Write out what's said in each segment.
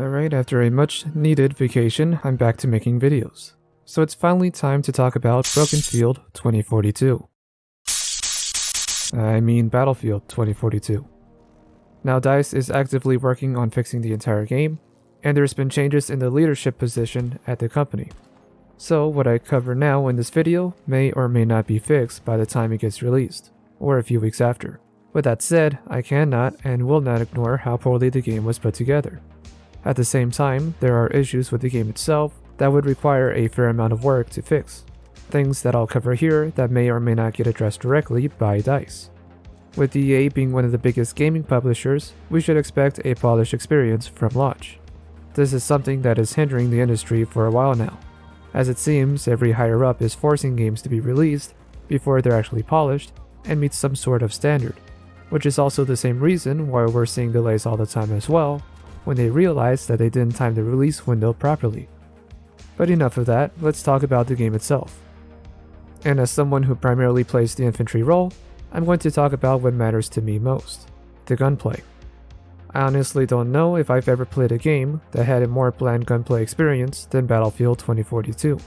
Alright, after a much needed vacation, I'm back to making videos. So it's finally time to talk about Broken Field 2042. I mean Battlefield 2042. Now DICE is actively working on fixing the entire game, and there's been changes in the leadership position at the company. So what I cover now in this video may or may not be fixed by the time it gets released, or a few weeks after. With that said, I cannot and will not ignore how poorly the game was put together. At the same time, there are issues with the game itself that would require a fair amount of work to fix. Things that I'll cover here that may or may not get addressed directly by DICE. With EA being one of the biggest gaming publishers, we should expect a polished experience from launch. This is something that is hindering the industry for a while now, as it seems every higher up is forcing games to be released before they're actually polished and meet some sort of standard, which is also the same reason why we're seeing delays all the time as well, when they realize that they didn't time the release window properly. But enough of that, let's talk about the game itself. And as someone who primarily plays the infantry role, I'm going to talk about what matters to me most, the gunplay. I honestly don't know if I've ever played a game that had a more bland gunplay experience than Battlefield 2042.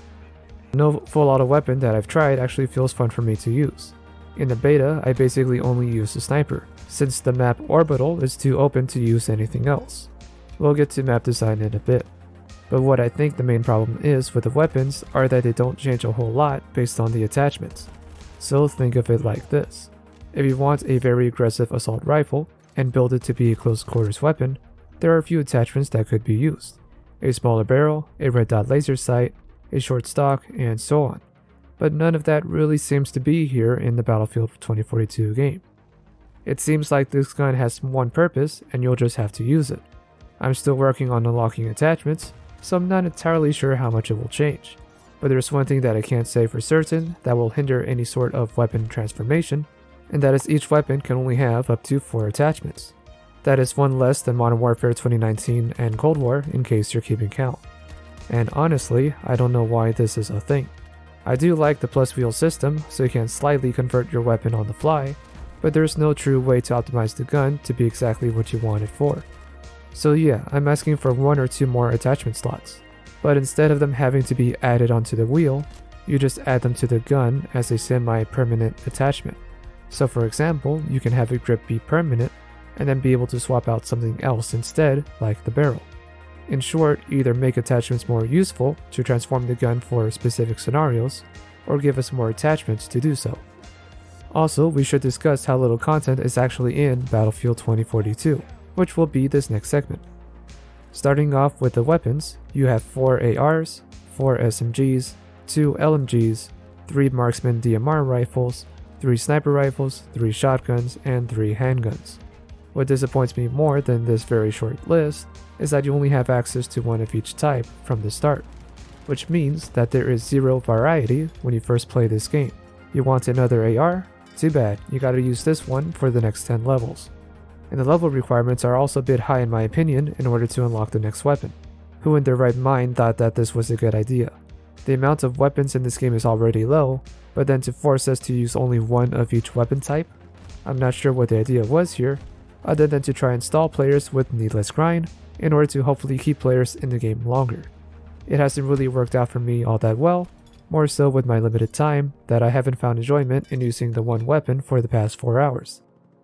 No full auto weapon that I've tried actually feels fun for me to use. In the beta, I basically only use the sniper, since the map Orbital is too open to use anything else. We'll get to map design in a bit. But what I think the main problem is with the weapons are that they don't change a whole lot based on the attachments. So think of it like this. If you want a very aggressive assault rifle and build it to be a close quarters weapon, there are a few attachments that could be used. A smaller barrel, a red dot laser sight, a short stock, and so on. But none of that really seems to be here in the Battlefield 2042 game. It seems like this gun has one purpose and you'll just have to use it. I'm still working on unlocking attachments, so I'm not entirely sure how much it will change. But there's one thing that I can't say for certain that will hinder any sort of weapon transformation, and that is each weapon can only have up to 4 attachments. That is one less than Modern Warfare 2019 and Cold War in case you're keeping count. And honestly, I don't know why this is a thing. I do like the plus wheel system so you can slightly convert your weapon on the fly, but there's no true way to optimize the gun to be exactly what you want it for. So yeah, I'm asking for 1 or 2 more attachment slots, but instead of them having to be added onto the wheel, you just add them to the gun as a semi-permanent attachment. So for example, you can have a grip be permanent and then be able to swap out something else instead, like the barrel. In short, either make attachments more useful to transform the gun for specific scenarios, or give us more attachments to do so. Also, we should discuss how little content is actually in Battlefield 2042, which will be this next segment. Starting off with the weapons, you have 4 ARs, 4 SMGs, 2 LMGs, 3 marksman DMR rifles, 3 sniper rifles, 3 shotguns, and 3 handguns. What disappoints me more than this very short list is that you only have access to 1 of each type from the start, which means that there is 0 variety when you first play this game. You want another AR? Too bad, you gotta use this one for the next 10 levels. And the level requirements are also a bit high in my opinion in order to unlock the next weapon. Who in their right mind thought that this was a good idea? The amount of weapons in this game is already low, but then to force us to use only 1 of each weapon type? I'm not sure what the idea was here, other than to try and stall players with needless grind in order to hopefully keep players in the game longer. It hasn't really worked out for me all that well, more so with my limited time that I haven't found enjoyment in using the one weapon for the past 4 hours.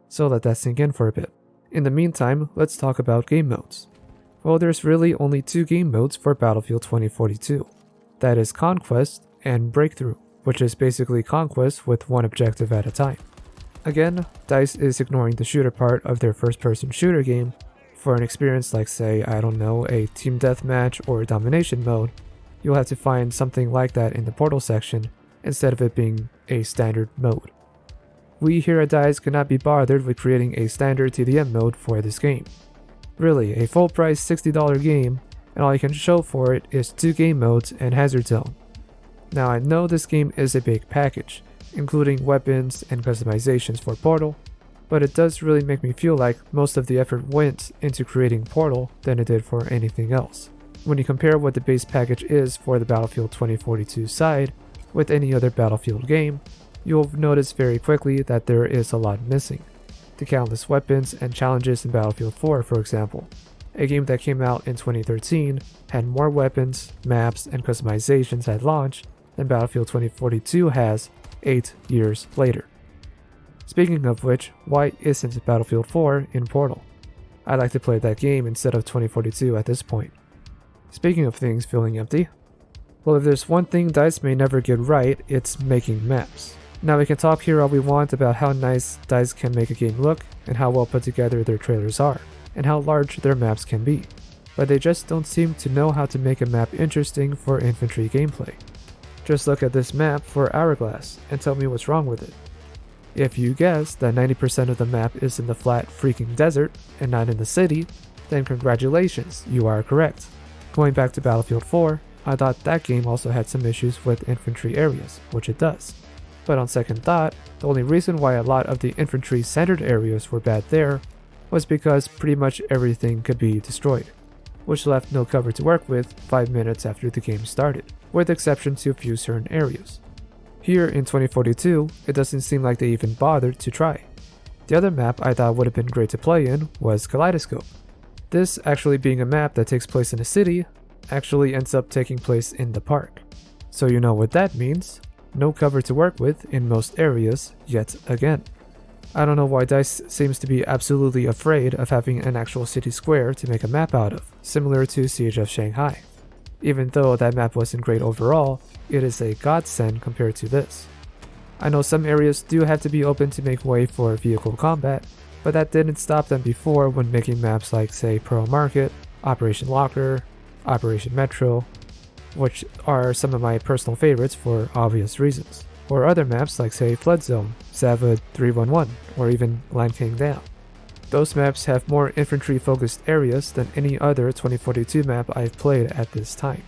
So let that sink in for a bit. In the meantime, let's talk about game modes. Well, there's really only 2 game modes for Battlefield 2042. That is Conquest and Breakthrough, which is basically Conquest with 1 objective at a time. Again, DICE is ignoring the shooter part of their first-person shooter game. For an experience like say, I don't know, a team deathmatch or domination mode, you'll have to find something like that in the portal section instead of it being a standard mode. We here at DICE could not be bothered with creating a standard TDM mode for this game. Really, a full price $60 game, and all you can show for it is 2 game modes and Hazard Zone. Now I know this game is a big package, including weapons and customizations for Portal, but it does really make me feel like most of the effort went into creating Portal than it did for anything else. When you compare what the base package is for the Battlefield 2042 side with any other Battlefield game, you'll notice very quickly that there is a lot missing. The countless weapons and challenges in Battlefield 4, for example. a game that came out in 2013, had more weapons, maps, and customizations at launch than Battlefield 2042 has 8 years later. Speaking of which, why isn't Battlefield 4 in Portal? I'd like to play that game instead of 2042 at this point. Speaking of things feeling empty, well, if there's one thing DICE may never get right, it's making maps. Now we can talk here all we want about how nice DICE can make a game look, and how well put together their trailers are, and how large their maps can be, but they just don't seem to know how to make a map interesting for infantry gameplay. Just look at this map for Hourglass, and tell me what's wrong with it. If you guess that 90% of the map is in the flat freaking desert, and not in the city, then congratulations, you are correct. Going back to Battlefield 4, I thought that game also had some issues with infantry areas, which it does. But on second thought, the only reason why a lot of the infantry-centered areas were bad there was because pretty much everything could be destroyed, which left no cover to work with 5 minutes after the game started, with exception to a few certain areas. Here in 2042, it doesn't seem like they even bothered to try. The other map I thought would have been great to play in was Kaleidoscope. This, actually being a map that takes place in a city, actually ends up taking place in the park. So you know what that means. No cover to work with in most areas yet again. I don't know why DICE seems to be absolutely afraid of having an actual city square to make a map out of, similar to Siege of Shanghai. Even though that map wasn't great overall, it is a godsend compared to this. I know some areas do have to be open to make way for vehicle combat, but that didn't stop them before when making maps like, say, Pearl Market, Operation Locker, Operation Metro, which are some of my personal favorites for obvious reasons. Or other maps like, say, Flood Zone, Zavad 311, or even Land King Down. Those maps have more infantry-focused areas than any other 2042 map I've played at this time.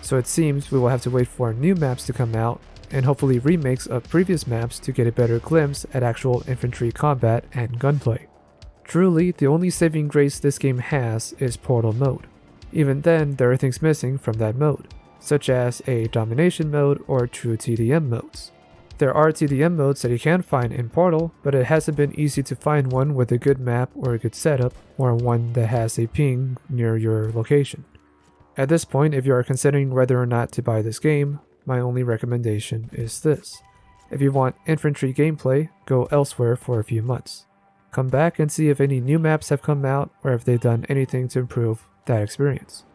So it seems we will have to wait for new maps to come out, and hopefully remakes of previous maps to get a better glimpse at actual infantry combat and gunplay. Truly, the only saving grace this game has is Portal mode. Even then, there are things missing from that mode, such as a domination mode or true TDM modes. There are TDM modes that you can find in Portal, but it hasn't been easy to find one with a good map or a good setup, or one that has a ping near your location. At this point, if you are considering whether or not to buy this game, my only recommendation is this. If you want infantry gameplay, go elsewhere for a few months. Come back and see if any new maps have come out or if they've done anything to improve that experience.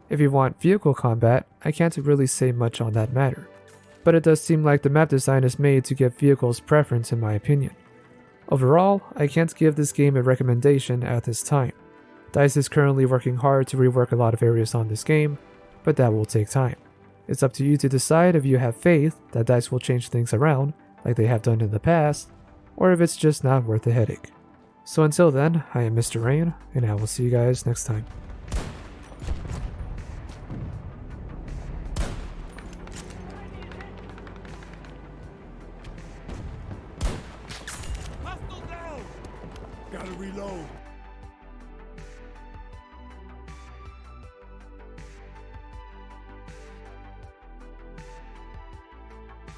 If you want vehicle combat, I can't really say much on that matter, but it does seem like the map design is made to give vehicles preference in my opinion. Overall, I can't give this game a recommendation at this time. DICE is currently working hard to rework a lot of areas on this game, but that will take time. It's up to you to decide if you have faith that DICE will change things around, like they have done in the past, or if it's just not worth the headache. So until then, I am Mr. Rain, and I will see you guys next time. Gotta reload.